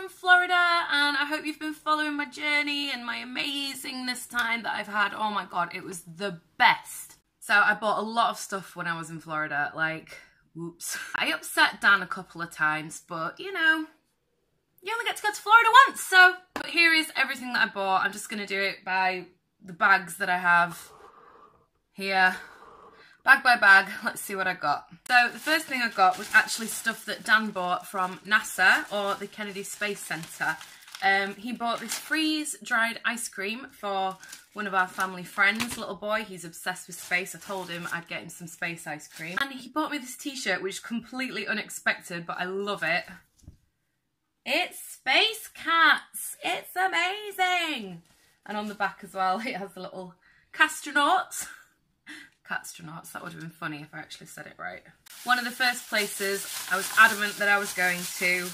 from Florida, and I hope you've been following my journey and my amazingness time that I've had. Oh my god, it was the best. So I bought a lot of stuff when I was in Florida, like, whoops. I upset Dan a couple of times, but you know, you only get to go to Florida once, so. But here is everything that I bought. I'm just gonna do it by the bags that I have here. Bag by bag, let's see what I got. So the first thing I got was actually stuff that Dan bought from NASA, or the Kennedy Space Center. He bought this freeze-dried ice cream for one of our family friends, little boy. He's obsessed with space. I told him I'd get him some space ice cream. And he bought me this t-shirt, which is completely unexpected, but I love it. It's Space Cats. It's amazing. And on the back as well, it has the little castronauts. Catstronauts, that would have been funny if I actually said it right. One of the first places I was adamant that I was going to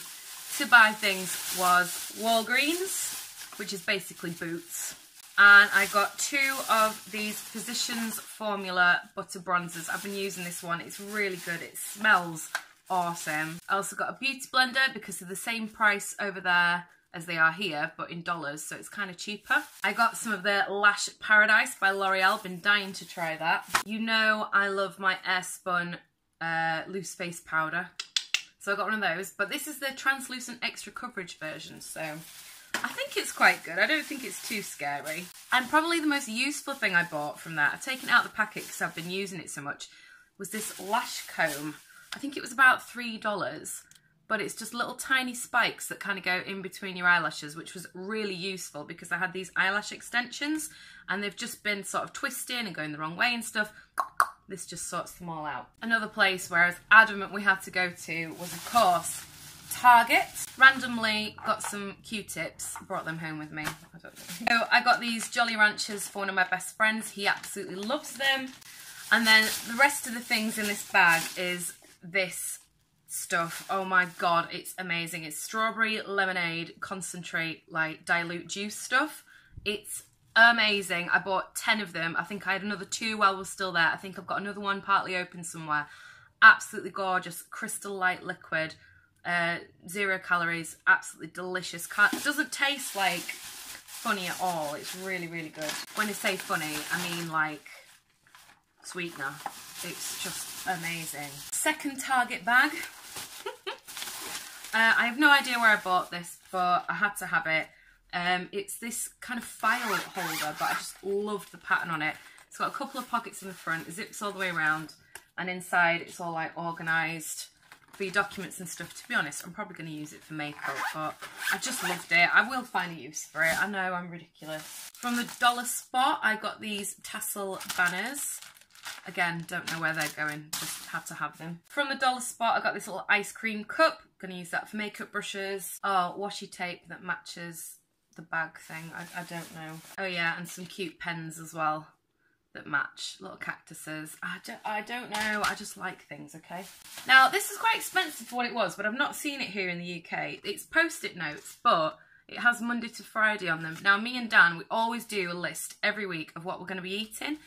buy things was Walgreens, which is basically Boots. And I got 2 of these Physicians Formula Butter Bronzers. I've been using this one, it's really good, it smells awesome. I also got a beauty blender because they're the same price over there as they are here, but in dollars, so it's kind of cheaper. I got some of the Lash Paradise by L'Oreal, been dying to try that. You know I love my Airspun loose face powder, so I got one of those, but this is the translucent extra coverage version, so I think it's quite good. I don't think it's too scary. And probably the most useful thing I bought from that, I've taken it out of the packet because I've been using it so much, was this lash comb. I think it was about $3. But it's just little tiny spikes that kind of go in between your eyelashes, which was really useful because I had these eyelash extensions and they've just been sort of twisting and going the wrong way and stuff. This just sorts them all out. Another place where I was adamant we had to go to was, of course, Target. Randomly got some Q-tips, brought them home with me. I don't know. So I got these Jolly Ranchers for one of my best friends. He absolutely loves them. And then the rest of the things in this bag is this stuff. Oh my god, it's amazing. It's strawberry lemonade concentrate, like dilute juice stuff. It's amazing. I bought 10 of them. I think I had another 2 while we're still there. I think I've got another one partly open somewhere. Absolutely gorgeous, crystal light liquid, 0 calories, absolutely delicious. It doesn't taste like funny at all. It's really, really good. When I say funny, I mean like sweetener. It's just amazing. Second Target bag. I have no idea where I bought this, but I had to have it. It's this kind of file holder, but I just loved the pattern on it. It's got a couple of pockets in the front, it zips all the way around, and inside it's all like organised for your documents and stuff. To be honest, I'm probably going to use it for makeup, but I just loved it. I will find a use for it. I know I'm ridiculous. From the dollar spot, I got these tassel banners. Again, don't know where they're going, just had to have them. From the dollar spot, I got this little ice cream cup. Gonna use that for makeup brushes. Oh, washi tape that matches the bag thing. I don't know. Oh yeah, and some cute pens as well that match. Little cactuses. I don't know. I just like things, okay? Now, this is quite expensive for what it was, but I've not seen it here in the UK. It's Post-it notes, but it has Monday to Friday on them. Now, me and Dan, we always do a list every week of what we're going to be eating.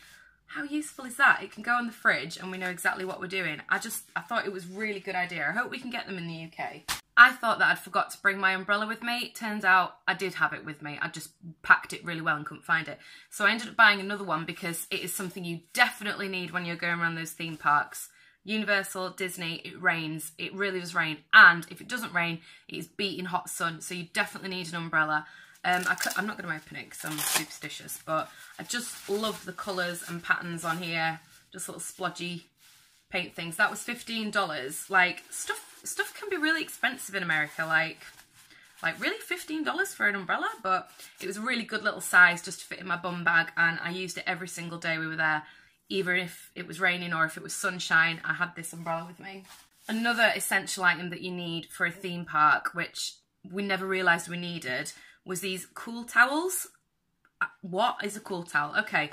How useful is that? It can go on the fridge and we know exactly what we're doing. I thought it was a really good idea. I hope we can get them in the UK. I thought that I'd forgot to bring my umbrella with me. Turns out I did have it with me. I just packed it really well and couldn't find it. So I ended up buying another one because it is something you definitely need when you're going around those theme parks. Universal, Disney, it rains. It really does rain. And if it doesn't rain, it is beating hot sun. So you definitely need an umbrella. I'm not going to open it because I'm superstitious, but I just love the colours and patterns on here. Just little splodgy paint things. That was $15. Like, stuff can be really expensive in America. Like really $15 for an umbrella, but it was a really good little size just to fit in my bum bag, and I used it every single day we were there. Either if it was raining or if it was sunshine, I had this umbrella with me. Another essential item that you need for a theme park, which we never realised we needed, was these cool towels. What is a cool towel? Okay,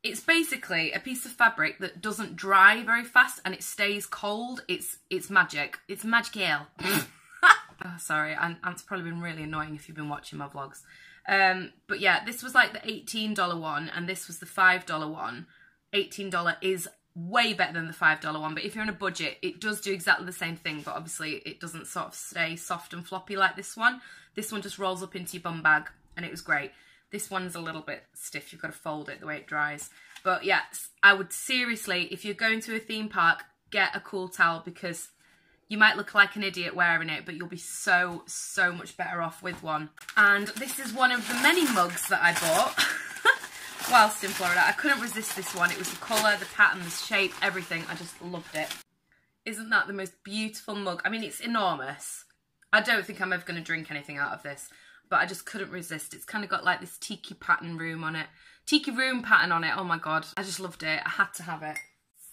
it's basically a piece of fabric that doesn't dry very fast and it stays cold. It's magic. It's magical. Oh, sorry, and it's probably been really annoying if you've been watching my vlogs. But yeah, this was like the $18 one and this was the $5 one. $18 is way better than the $5 one, but if you're on a budget, it does do exactly the same thing, but obviously it doesn't sort of stay soft and floppy like this one. This one just rolls up into your bum bag, and it was great. This one's a little bit stiff, you've got to fold it the way it dries. But yes, I would seriously, if you're going to a theme park, get a cool towel, because you might look like an idiot wearing it, but you'll be so much better off with one. And this is one of the many mugs that I bought whilst in Florida. I couldn't resist this one. It was the colour, the pattern, the shape, everything. I just loved it. Isn't that the most beautiful mug? I mean, it's enormous. I don't think I'm ever going to drink anything out of this, but I just couldn't resist. It's kind of got like this tiki room pattern on it. Oh my God, I just loved it. I had to have it.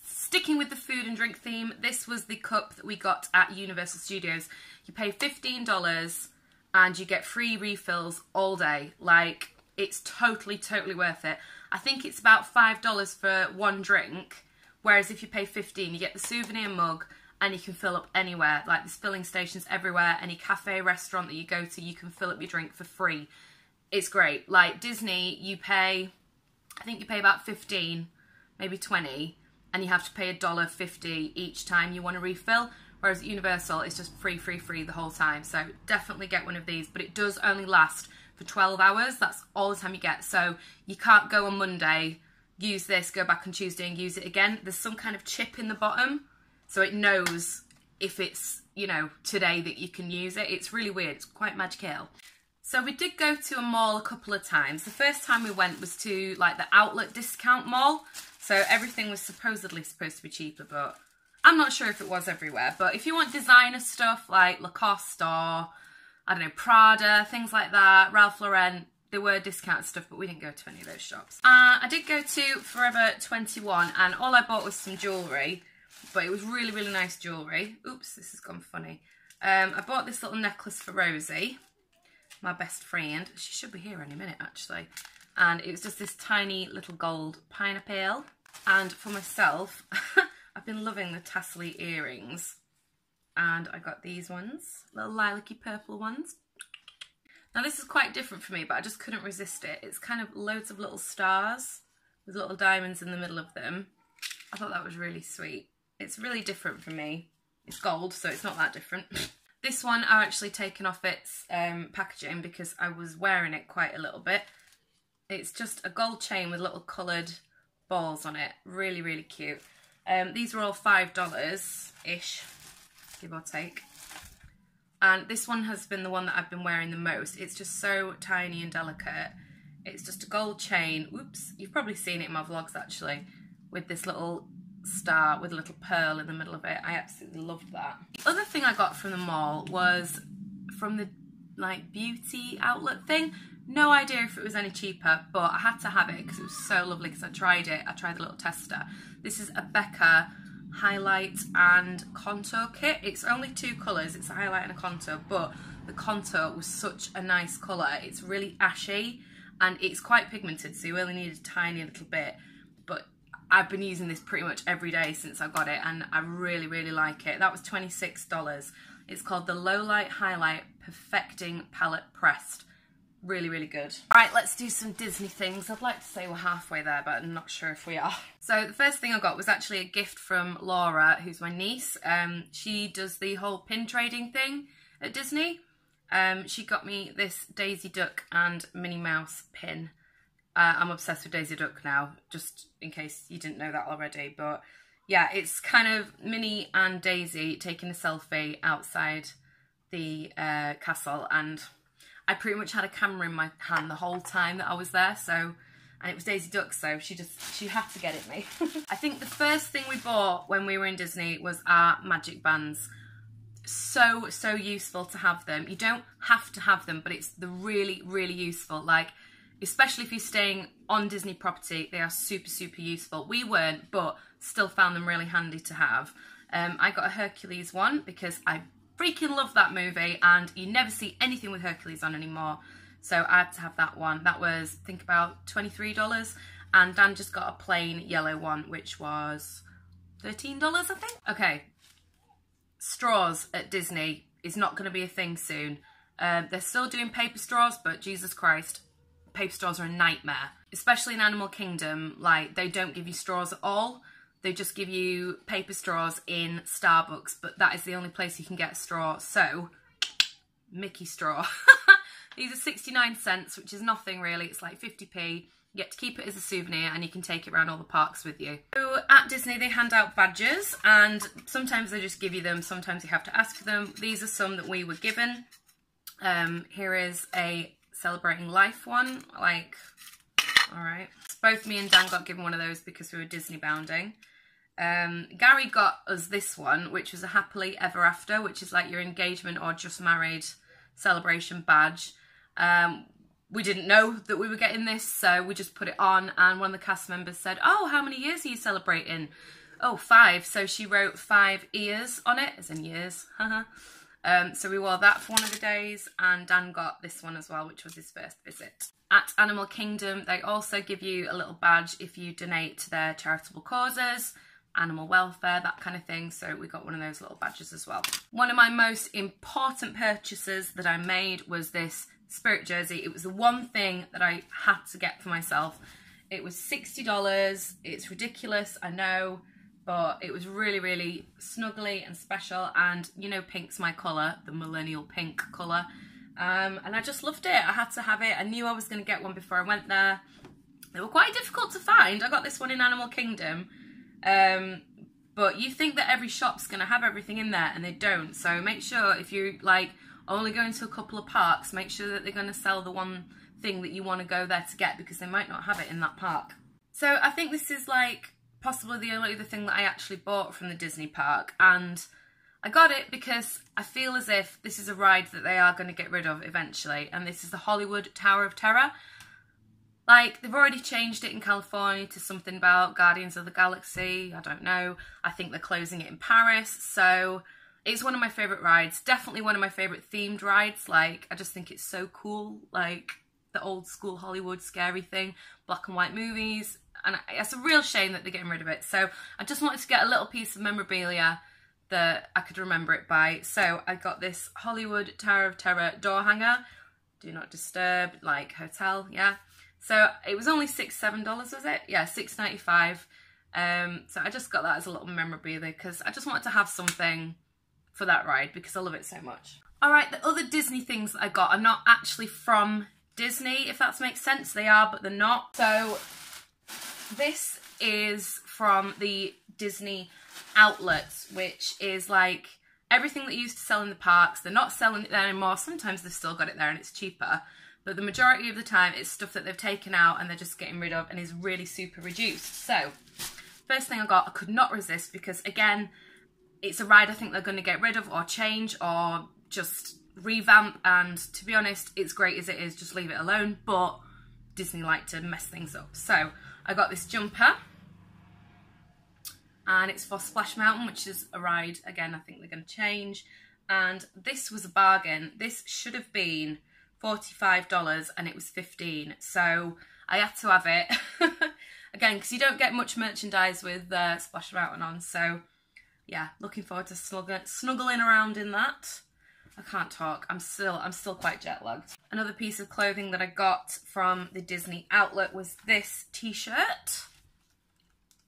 Sticking with the food and drink theme, this was the cup that we got at Universal Studios. You pay $15 and you get free refills all day. Like, it's totally worth it. I think it's about $5 for one drink, whereas if you pay $15, you get the souvenir mug and you can fill up anywhere. Like, there's filling stations everywhere. Any cafe, restaurant that you go to, you can fill up your drink for free. It's great. Like, Disney, you pay, I think you pay about 15, maybe 20, and you have to pay $1.50 each time you want to refill. Whereas at Universal, it's just free the whole time. So definitely get one of these, but it does only last for 12 hours. That's all the time you get. So you can't go on Monday, use this, go back on Tuesday and use it again. There's some kind of chip in the bottom, so it knows if it's, you know, today that you can use it. It's really weird. It's quite magical. So we did go to a mall a couple of times. The first time we went was to like the outlet discount mall. So everything was supposedly supposed to be cheaper, but I'm not sure if it was everywhere. But if you want designer stuff like Lacoste or, I don't know, Prada, things like that, Ralph Lauren, there were discount stuff, but we didn't go to any of those shops. I did go to Forever 21, and all I bought was some jewellery, but it was really nice jewellery. Oops, this has gone funny. I bought this little necklace for Rosie, my best friend. She should be here any minute, actually. And it was just this tiny little gold pineapple. And for myself, I've been loving the tassel-y earrings. And I got these ones, little lilac-y purple ones. Now this is quite different for me, but I just couldn't resist it. It's kind of loads of little stars with little diamonds in the middle of them. I thought that was really sweet. It's really different for me. It's gold, so it's not that different. This one I've actually taken off its packaging because I was wearing it quite a little bit. It's just a gold chain with little coloured balls on it. Really cute. These were all $5-ish, give or take. And this one has been the one that I've been wearing the most. It's just so tiny and delicate. It's just a gold chain. Oops, you've probably seen it in my vlogs actually, with this little star with a little pearl in the middle of it. I absolutely loved that. The other thing I got from the mall was from the like beauty outlet thing. No idea if it was any cheaper, but I had to have it because it was so lovely, because I tried it. I tried the little tester. This is a Becca highlight and contour kit. It's only two colours. It's a highlight and a contour, but the contour was such a nice colour. It's really ashy and it's quite pigmented, so you only need a tiny little bit. But I've been using this pretty much every day since I got it, and I really like it. That was $26. It's called the Low Light Highlight Perfecting Palette Pressed. Really good. Right, let's do some Disney things. I'd like to say we're halfway there, but I'm not sure if we are. So the first thing I got was actually a gift from Laura, who's my niece. She does the whole pin trading thing at Disney. She got me this Daisy Duck and Minnie Mouse pin. I'm obsessed with Daisy Duck now, just in case you didn't know that already. But yeah, it's kind of Minnie and Daisy taking a selfie outside the castle, and I pretty much had a camera in my hand the whole time that I was there, so, and it was Daisy Duck, so she had to get it me. I think the first thing we bought when we were in Disney was our magic bands. So useful to have them. You don't have to have them, but it's really useful. Like, especially if you're staying on Disney property, they are super useful. We weren't, but still found them really handy to have. I got a Hercules one because I freaking love that movie, and you never see anything with Hercules on anymore, so I had to have that one. That was, I think, about $23, and Dan just got a plain yellow one, which was $13, I think. Okay, straws at Disney is not going to be a thing soon. They're still doing paper straws, but Jesus Christ, paper straws are a nightmare, especially in Animal Kingdom. Like, they don't give you straws at all. they just give you paper straws in Starbucks, but that is the only place you can get a straw. So, Mickey straw. These are 69 cents, which is nothing really. It's like 50p. You get to keep it as a souvenir and you can take it around all the parks with you. So at Disney they hand out badges and sometimes they just give you them, sometimes you have to ask for them. These are some that we were given. Here is a Celebrating Life one, like, alright. Both me and Dan got given one of those because we were Disney bounding. Gary got us this one, which was a Happily Ever After, which is like your engagement or just married celebration badge. We didn't know that we were getting this, so we just put it on, and one of the cast members said, oh, how many years are you celebrating? Oh, 5. So she wrote 5 ears on it, as in years. So we wore that for one of the days, and Dan got this one as well, which was his first visit. At Animal Kingdom, they also give you a little badge if you donate to their charitable causes, animal welfare, that kind of thing. So we got one of those little badges as well. One of my most important purchases that I made was this Spirit jersey. It was the one thing that I had to get for myself. It was $60. It's ridiculous, I know, but it was really, really snuggly and special. And you know, pink's my colour, the millennial pink colour. And I just loved it. I had to have it. I knew I was going to get one before I went there. They were quite difficult to find. I got this one in Animal Kingdom. But you think that every shop's going to have everything in there, and they don't. So make sure if you like only going to a couple of parks, make sure that they're going to sell the one thing that you want to go there to get, because they might not have it in that park. So I think this is like possibly the only other thing that I actually bought from the Disney park, and I got it because I feel as if this is a ride that they are going to get rid of eventually, and this is the Hollywood Tower of Terror. Like, they've already changed it in California to something about Guardians of the Galaxy, I don't know. I think they're closing it in Paris, so it's one of my favourite rides. Definitely one of my favourite themed rides. Like, I just think it's so cool, like the old school Hollywood scary thing, black and white movies, and it's a real shame that they're getting rid of it. So I just wanted to get a little piece of memorabilia that I could remember it by. So I got this Hollywood Tower of Terror door hanger, do not disturb, like hotel, yeah. So it was only $7, was it? Yeah, $6.95. So I just got that as a little memorabilia because I just wanted to have something for that ride because I love it so much. All right, the other Disney things that I got are not actually from Disney, if that makes sense. They are, but they're not. So this is from the Disney outlets, which is like everything that used to sell in the parks. They're not selling it there anymore. Sometimes they've still got it there and it's cheaper, but the majority of the time it's stuff that they've taken out and they're just getting rid of and is really super reduced. So first thing I got, I could not resist because again, it's a ride I think they're going to get rid of or change or just revamp, and to be honest, it's great as it is, just leave it alone, but Disney like to mess things up. So I got this jumper, and it's for Splash Mountain, which is a ride, again, I think they're going to change. And this was a bargain. This should have been $45 and it was $15. So I had to have it. Again, because you don't get much merchandise with Splash Mountain on. So yeah, looking forward to snuggling around in that. I can't talk. I'm still quite jet lagged. Another piece of clothing that I got from the Disney outlet was this t-shirt,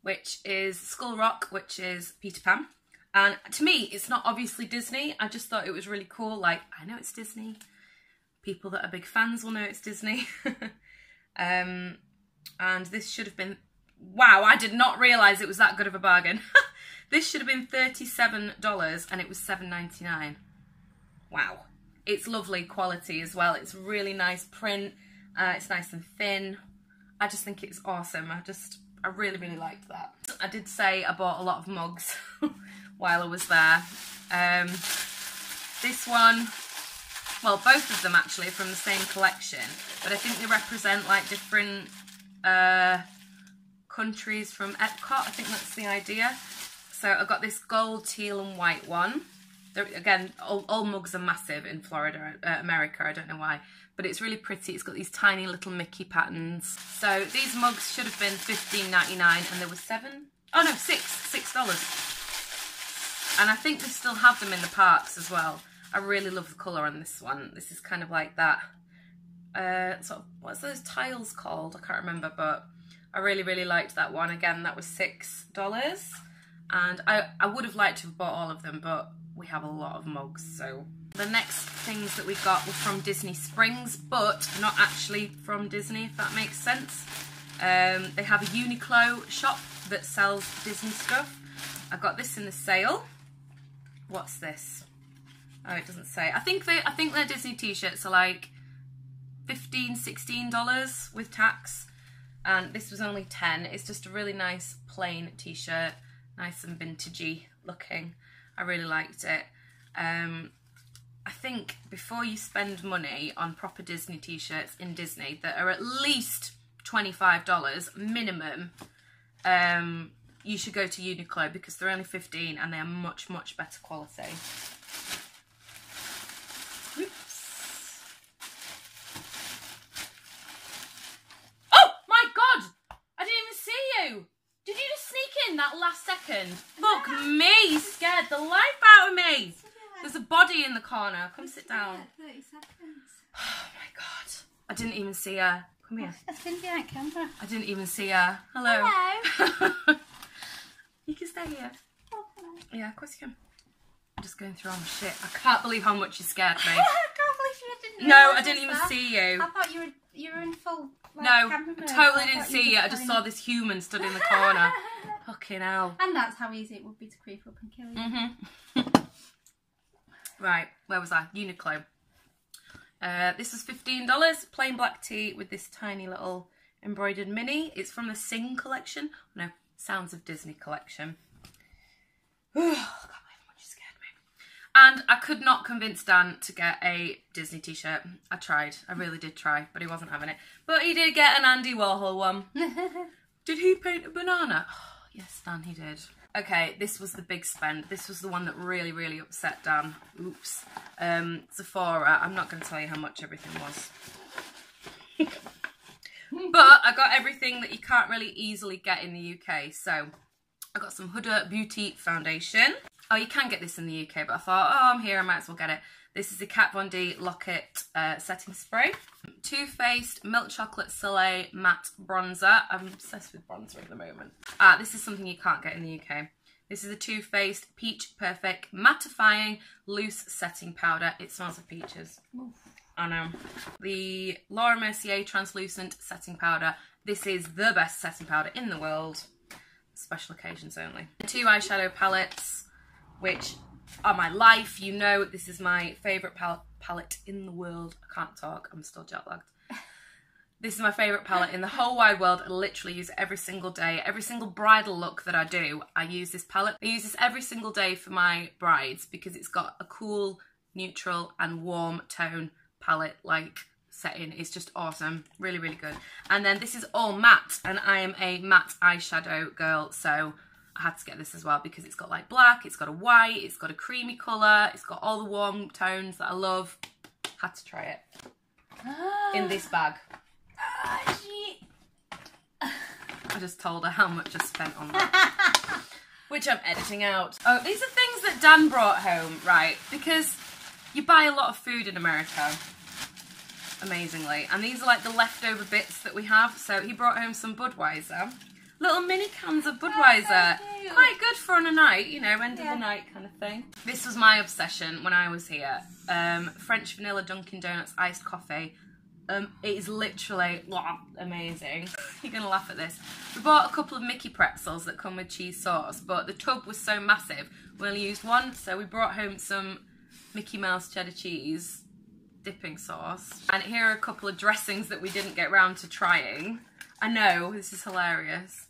which is Skull Rock, which is Peter Pan. And to me, it's not obviously Disney. I just thought it was really cool. Like, I know it's Disney. People that are big fans will know it's Disney. And this should have been, wow, I did not realise it was that good of a bargain. This should have been $37 and it was $7.99. Wow. It's lovely quality as well. It's really nice print. It's nice and thin. I just think it's awesome. I really, really liked that. I did say I bought a lot of mugs while I was there. This one, well, both of them actually are from the same collection, but I think they represent like different countries from Epcot. I think that's the idea. So I got this gold, teal and white one. Again, all mugs are massive in Florida, America, I don't know why, but it's really pretty. It's got these tiny little Mickey patterns. So these mugs should have been $15.99 and there was $6. And I think they still have them in the parks as well. I really love the colour on this one. This is kind of like that, sort of, what's those tiles called? I can't remember, but I really, really liked that one. Again, that was $6. And I would have liked to have bought all of them, but we have a lot of mugs, so. The next things that we got were from Disney Springs, but not actually from Disney, if that makes sense. They have a Uniqlo shop that sells Disney stuff. I got this in the sale. What's this? Oh, it doesn't say. I think their Disney t-shirts are like $15, $16 with tax. And this was only 10. It's just a really nice plain t-shirt. Nice and vintagey looking. I really liked it. I think before you spend money on proper Disney t-shirts in Disney that are at least $25 minimum, you should go to Uniqlo because they're only 15 and they are much, much better quality. Oops. Oh my God! I didn't even see you! Did you just sneak in that last second? Fuck me! You scared the life out of me! There's a body in the corner. Come sit down. 30 seconds. Oh my God. I didn't even see her. Come here. I've been behind camera. I didn't even see her. Hello. Hello. You can stay here. Oh, hello. Yeah, of course you can. I'm just going through all my shit. I can't believe how much you scared me. I can't believe you didn't. No, I didn't even see you. I thought you were in full. Like, No, camera mode. totally didn't see you. I just saw this human stood in the corner. Fucking hell. And that's how easy it would be to creep up and kill you. Mm-hmm. Right, where was I? Uniqlo. This was $15, plain black tee with this tiny little embroidered mini. It's from the Sing collection. No, Sounds of Disney collection. I can't believe how much you scared me. And I could not convince Dan to get a Disney t-shirt. I tried. I really did try, but he wasn't having it. But he did get an Andy Warhol one. Did he paint a banana? Oh, yes, Dan, he did. Okay, this was the big spend. This was the one that really, really upset Dan. Oops. Sephora. I'm not going to tell you how much everything was. But I got everything that you can't really easily get in the UK. So I got some Huda Beauty foundation. Oh, you can get this in the UK, but I thought, oh, I'm here, I might as well get it. This is the Kat Von D Lock-It setting spray. Too Faced Milk Chocolate Soleil Matte Bronzer. I'm obsessed with bronzer at the moment. This is something you can't get in the UK. This is a Too Faced Peach Perfect Mattifying Loose Setting Powder. It smells of peaches. Oof. I know. The Laura Mercier Translucent Setting Powder. This is the best setting powder in the world. Special occasions only. 2 eyeshadow palettes, which are my life. You know, this is my favourite palette in the world. I can't talk, I'm still jet lagged. This is my favourite palette in the whole wide world. I literally use it every single day. Every single bridal look that I do, I use this palette. I use this every single day for my brides because it's got a cool, neutral and warm tone palette like setting. It's just awesome. Really, really good. And then this is all matte, and I am a matte eyeshadow girl, so I had to get this as well because it's got like black, it's got a white, it's got a creamy colour, it's got all the warm tones that I love. Had to try it. In this bag. I just told her how much I spent on that. Which I'm editing out. Oh, these are things that Dan brought home, right? Because you buy a lot of food in America, amazingly. And these are like the leftover bits that we have. So he brought home some Budweiser. Little mini cans of Budweiser. So quite good for on a night, you know, end of the night kind of thing. This was my obsession when I was here. French vanilla Dunkin' Donuts iced coffee. It is literally amazing. You're going to laugh at this. We bought a couple of Mickey pretzels that come with cheese sauce, but the tub was so massive, we only used one, so we brought home some Mickey Mouse cheddar cheese dipping sauce. And here are a couple of dressings that we didn't get round to trying. I know, this is hilarious.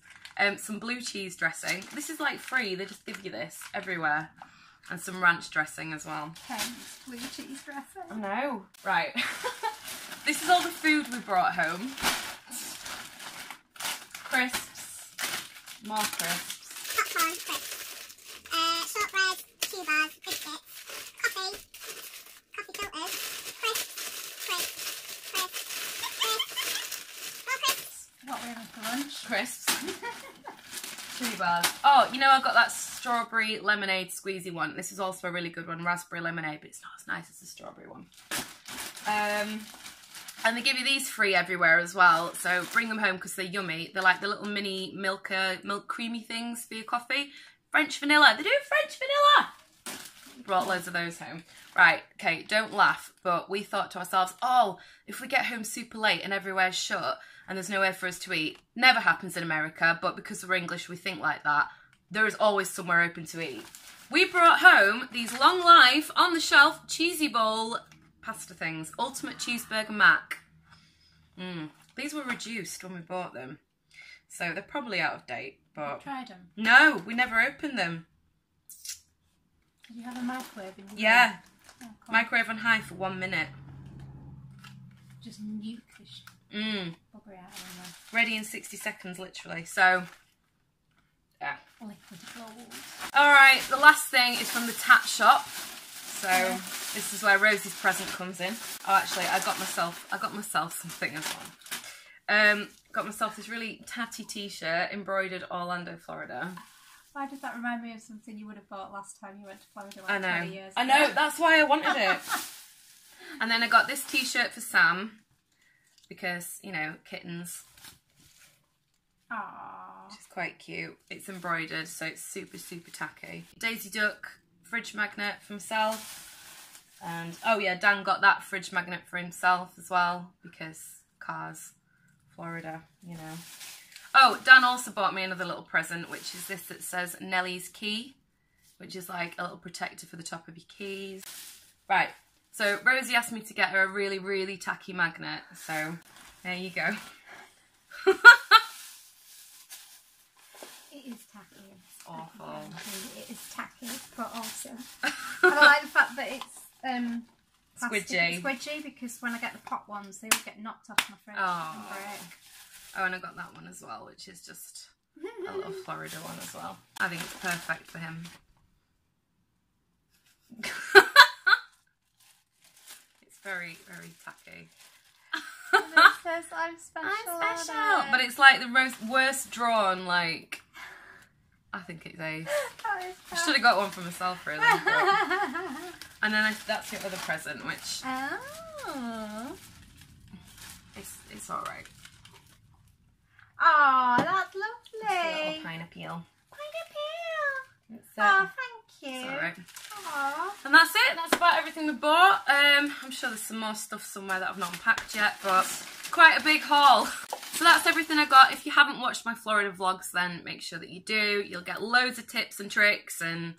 Some blue cheese dressing. This is like free, they just give you this everywhere. And some ranch dressing as well. Hence, blue cheese dressing. I know. Right. This is all the food we brought home. Crisps. More crisps. Popcorn, crisps. Shortbread, chew bars, biscuits. Coffee. Coffee filters. Crisps. More crisps. What we having for lunch? Crisps. Chew bars. Oh, you know, I got that strawberry lemonade squeezy one. This is also a really good one. Raspberry lemonade, but it's not as nice as the strawberry one. And they give you these free everywhere as well, so bring them home because they're yummy. They're like the little mini milk creamy things for your coffee. French vanilla. They do French vanilla! Brought loads of those home. Right, okay, don't laugh, but we thought to ourselves, oh, if we get home super late and everywhere's shut and there's nowhere for us to eat, never happens in America, but because we're English, we think like that. There is always somewhere open to eat. We brought home these long life, on the shelf, cheesy bowl pasta things. Ultimate Cheeseburger Mac. These were reduced when we bought them, so they're probably out of date, but... You tried them? No, we never opened them. Did you have a microwave in your Yeah. room? Oh, cool. Microwave on high for 1 minute. Just nuke this buggery out of them. Ready in 60 seconds, literally. So, yeah. Liquid gold. Alright, the last thing is from the Tat Shop. So, this is where Rosie's present comes in. Oh, actually, I got myself something as well. Got myself this really tatty t-shirt, embroidered Orlando, Florida. Why does that remind me of something you would have bought last time you went to Florida like 20 years ago? I know, that's why I wanted it. And then I got this t-shirt for Sam, because, you know, kittens. Aww. Which is quite cute. It's embroidered, so it's super, super tacky. Daisy Duck fridge magnet for himself. And, oh yeah, Dan got that fridge magnet for himself as well, because cars, Florida, you know. Oh, Dan also bought me another little present, which is this that says Nellie's Key, which is like a little protector for the top of your keys. Right, so Rosie asked me to get her a really, really tacky magnet, so there you go. It is tacky. Awful. It is tacky, but also I like the fact that it's Squidgy. Squidgy, because when I get the pop ones, they will get knocked off my fridge and break. Oh, and I got that one as well, which is just a little Florida one as well. I think it's perfect for him. It's very, very tacky. And it says I'm special. I'm special! But it's like the worst drawn, like... I think it's ace. I should have got one for myself, really. But... And then that's your other present, which... Oh. It's alright. Oh, that's It's a lovely. little pineapple. Pineapple. It's, Oh, thank you. it's alright. Aww. And that's it. That's about everything we bought. I'm sure there's some more stuff somewhere that I've not unpacked yet, but quite a big haul. So that's everything I got. If you haven't watched my Florida vlogs, then make sure that you do. You'll get loads of tips and tricks and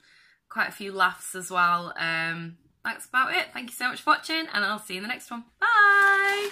quite a few laughs as well. That's about it. Thank you so much for watching, and I'll see you in the next one. Bye!